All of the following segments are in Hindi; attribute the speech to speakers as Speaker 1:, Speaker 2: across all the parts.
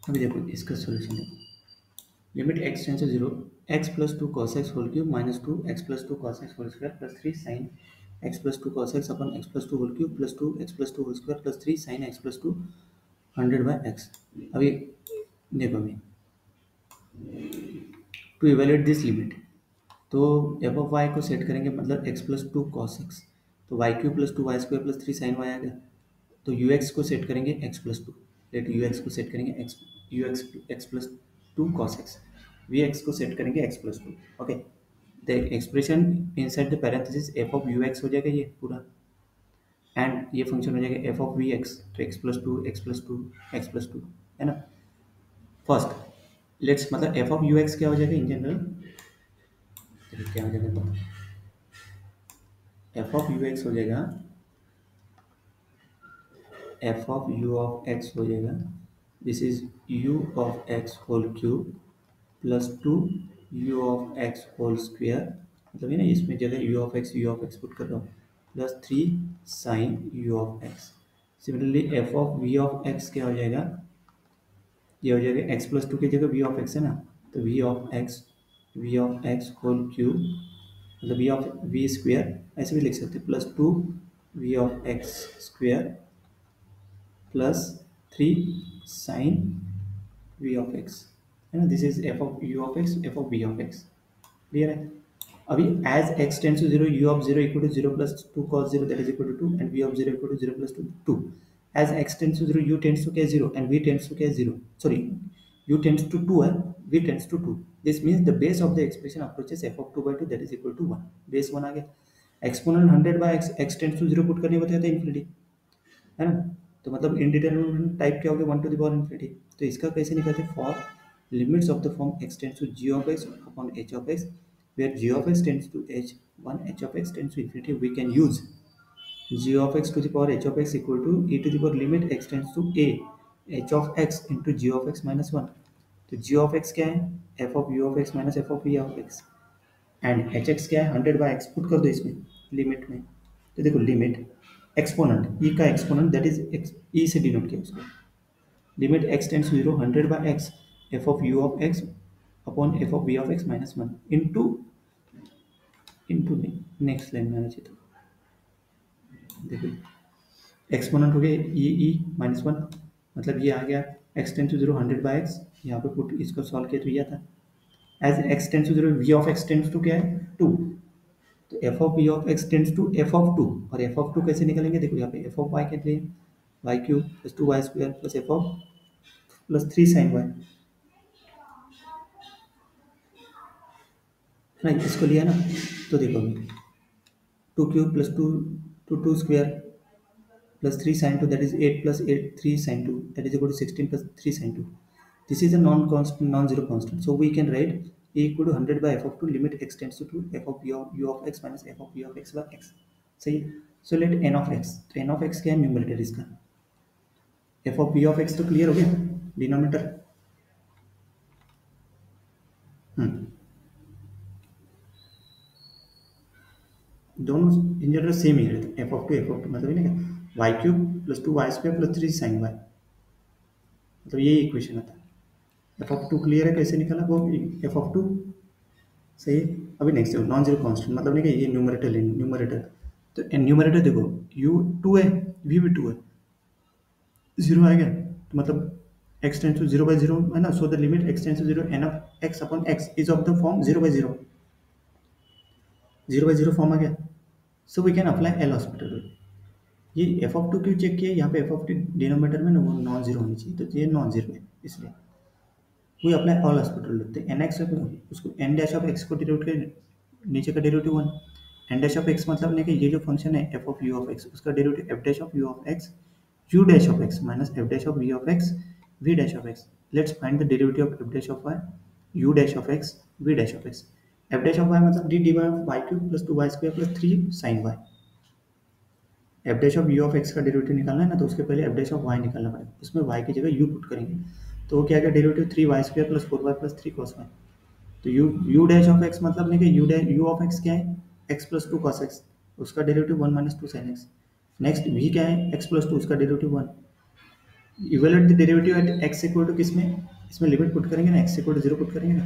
Speaker 1: अभी देखो इसका सोल्यूशन है, limit x tends to zero x plus two cos x whole cube minus two x plus two cos x whole square plus three sine x plus two cos x upon x plus two whole cube plus two x plus two whole square plus three sine x plus two 100/x। अभी देखो अभी टू इवेल्युएट दिस लिमिट, तो एफ ऑफ वाई को सेट करेंगे मतलब x plus two cos x, तो y cube plus two y square plus three sine y आ गया। तो यू एक्स को सेट करेंगे x plus two, let u x को सेट करेंगे x u x x plus two cos x, v x को सेट करेंगे x plus two. Okay, the expression inside the parenthesis f of u x हो जाएगा ये पूरा, एंड ये फंक्शन हो जाएगा एफ ऑफ वी एक्स, तो x plus two x plus two x plus to, है ना। फर्स्ट लेट्स मतलब एफ ऑफ यू एक्स क्या हो जाएगा इन जनरल, क्या हो जाएगा, एफ ऑफ यू एक्स हो जाएगा, f of u of x हो जाएगा, this is u of x whole cube plus two u of x whole square, मतलब ये ना इसमें जगह यू ऑफ एक्स पुट कर रहा हूँ, plus three sine u of x. Similarly f of v of x क्या हो जाएगा, ये हो जाएगा एक्स प्लस टू की जगह वी ऑफ एक्स है ना, तो v of x whole cube मतलब वी ऑफ वी स्क्वेयर ऐसे भी लिख सकते हैं, plus two v of x square plus three sine v of x, है ना। This is f of u of x, f of v of x, clear है। अभी as x tends to zero u of zero equal to zero plus two cos zero that is equal to two, and we of zero equal to zero plus two two, as x tends to zero u tends to क्या zero and v tends to क्या zero, sorry u tends to two है, v tends to two, this means the base of the expression approaches f of two by two that is equal to one, base one आ गया। Exponent 100/x x tends to zero put करनी बताया था इन्फिनिटी, है ना। तो मतलब इंडिटरमिनेट टाइप क्या हो गया, one to the power infinity. तो इसका कैसे निकालते हैं, for limits of the form x tends to g of x upon h of x, where g of x tends to h one h of x tends to infinity, we can use g of x to the power h of x equal to e to the power limit x tends to a h of x into ji of x minus one. तो जी ऑफ एक्स क्या है, f of u of x minus f of v of x, and h x क्या है 100/x पुट कर दो इसमें लिमिट में। तो देखो लिमिट एक्सपोनेंट ई का exponent that is x e से डिनोट किया उसको, limit x tends to zero 100/x f of u of x upon f of v of x minus one into into नहीं नेक्स्ट लाइन में आना चाहिए, तो देखो एक्सपोनेंट हो गया ई माइनस वन, मतलब ये आ गया x tends to zero 100/x, यहाँ पे पुट इसको सॉल्व किया तो ये आता, as x tends to zero v of x tends to क्या है टू, तो f of v of x tends to f of two, और एफ ऑफ टू कैसे निकालेंगे, देखो यहाँ पे एफ ऑफ वाई कहते हैं y cube plus two y square plus f of plus three sine y, है ना, इसको लिया ना। तो देखो अभी two cube plus two two two square plus three sine two that is eight plus eight three sine two that is equal to 16 plus three sine two, this is a non constant non zero constant, so we can write a equal to 100/f of 2 limit x tends to f of u of x minus f of v of x by x, सही है। So let n of x, तो n of x क्या है न्यूमरेटर इसका, f of v of x तो क्लियर हो गया डिनोमिनेटर, दोनों इन जनरल सेम ही रहते हैं, f of 2 मतलब ये ना y cube plus two y square plus three sine y, मतलब यही इक्वेशन आता है। f of 2 क्लियर है कैसे निकाला वो f of 2, सही है। अभी नेक्स्ट नॉन जीरो कांस्टेंट मतलब नहीं कि ये न्यूमरेटर लेंगे न्यूमरेटर, तो न्यूमरेटर देखो u 2 है v भी 2 है, जीरो आएगा तो मतलब x tends to zero by zero है ना, so the limit x tends to zero n of x upon x is of the form zero by zero, zero by zero form आ गया, so we can apply L hospital rule. ये एफ ऑफ टू क्यों चेक किया, यहाँ पे एफ ऑफ टू डिनोमिनेटर में ना वो नॉन जीरो होनी चाहिए, तो ये नॉन जीरो है इसलिए we apply all hospital rule, तो एन एक्स उसको एन डैश ऑफ एक्स को डिनोट कर नीचे का derivative one, n dash of x मतलब नहीं कि ये जो फंक्शन है f of u of x उसका derivative f dash of u of x u dash of x minus f dash of v of x v dash of x, let's find the derivative of f dash of y u dash of x v dash of x, f dash of y मतलब d d y of y cube plus two y square plus three sine y, f dash of u of x का डेरिवेटिव निकालना है ना, तो उसके पहले एफ डैश ऑफ वाई निकालना पड़ेगा, उसमें वाई की जगह यू पुट करेंगे, तो वो क्या गया derivative three y square plus four y plus three cos y, तो यू डैश ऑफ एक्स मतलब नहीं कि यू ऑफ एक्स क्या है x plus two cos x, उसका derivative one minus two sine x, next v क्या है एक्स प्लस टू उसका derivative one, evaluate the derivative at x equal to किस में, इसमें लिमिट पुट करेंगे ना, x equal to zero put करेंगे ना,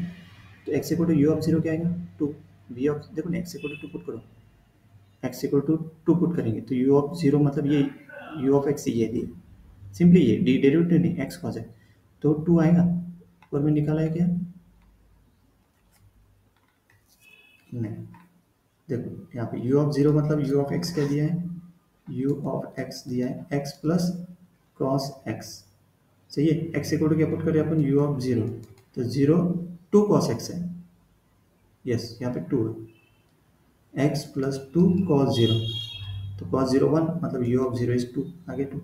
Speaker 1: तो x equal to u of zero क्या आएगा, टू। वी ऑफ देखो ना, x equal to two put करो, x equal to two put करेंगे तो यू ऑफ जीरो मतलब ये यू ऑफ एक्स ये दिए, सिंपली ये डी डेरिवेटिव नहीं एक्स कॉस है तो टू आएगा। और मैं निकाला है क्या, नहीं, देखो यहाँ पे यू ऑफ जीरो मतलब यू ऑफ एक्स क्या दिया है, यू ऑफ एक्स दिया है एक्स प्लस कॉस एक्स, सही है। एक्स इक्वल टू क्या पुट करें अपन, यू ऑफ जीरो, तो जीरो टू कॉस एक्स है, यस यहाँ पे टू है, x plus two cos zero, तो कॉस जीरो वन मतलब u of zero is two, आगे two.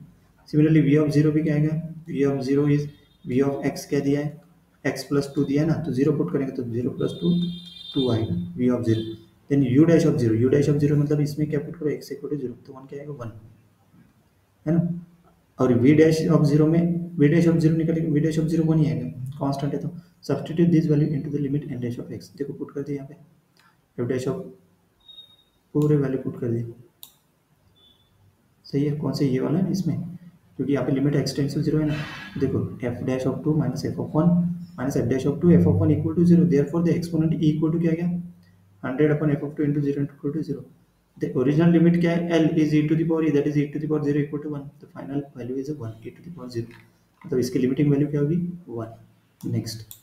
Speaker 1: Similarly v of zero भी क्या आएगा, v of zero is v of x क्या दिया है, एक्स प्लस टू दिया है ना, तो जीरो पुट करेंगे तो जीरो प्लस टू टू आएगा v of zero. Then u dash of zero, u dash of zero मतलब इसमें क्या पुट करो, एक्स इक्वल टू जीरो, तो वन क्या आएगा, वन, है ना। और वी डैश ऑफ जीरो में वी डैश ऑफ जीरो निकलेगा, v dash of zero one ही आएगा, कांस्टेंट है तो substitute this value into the limit n dash of x, देखो पुट कर दिया यहाँ पे एफ डैश ऑफ पूरे वैल्यू पुट कर दी, सही है। कौन से, ये वाला है ना इसमें, क्योंकि यहाँ पे limit x tends to zero है ना, देखो f dash of two minus f of one minus f dash of two f of one equal to zero, therefore the exponent e equal to क्या गया, 100 upon f of two into zero equal to zero. The original limit क्या है, l is e to the power e, that is e to the power zero equal to one, the final value is one, e to the power zero, मतलब इसकी लिमिटिंग वैल्यू क्या होगी, वन। नेक्स्ट